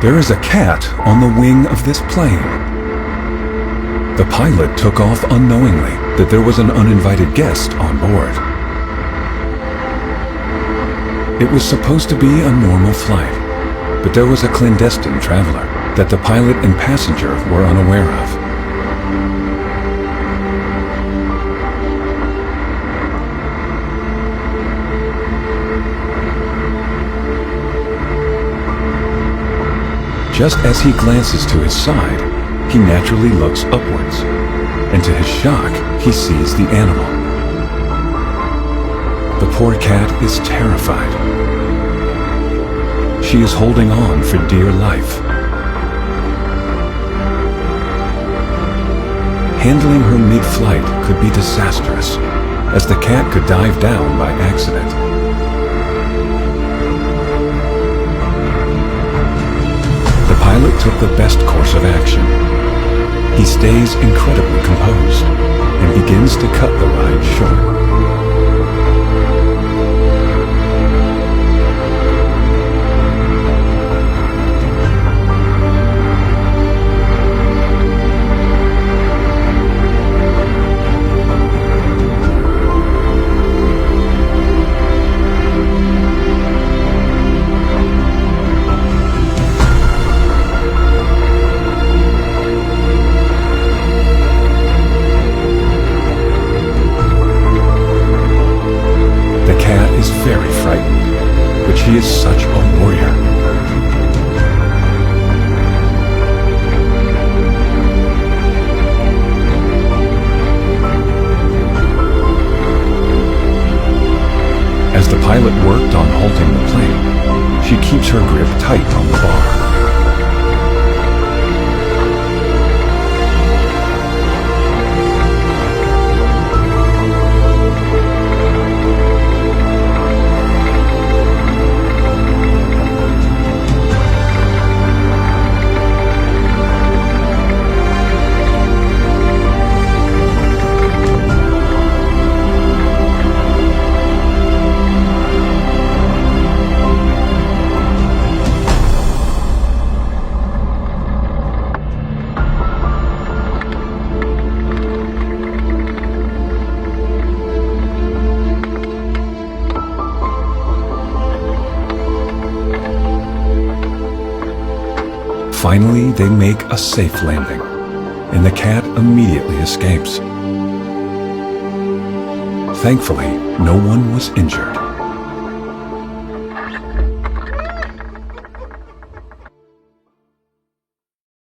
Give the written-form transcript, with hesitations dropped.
There is a cat on the wing of this plane. The pilot took off unknowingly that there was an uninvited guest on board. It was supposed to be a normal flight, but there was a clandestine traveler that the pilot and passenger were unaware of. Just as he glances to his side, he naturally looks upwards, and to his shock, he sees the animal. The poor cat is terrified. She is holding on for dear life. Handling her mid-flight could be disastrous, as the cat could dive down by accident. The pilot took the best course of action. He stays incredibly composed and begins to cut the ride short. Very frightened, but she is such a warrior. As the pilot worked on halting the plane, she keeps her grip tight on the bar. Finally, they make a safe landing, and the cat immediately escapes. Thankfully, no one was injured.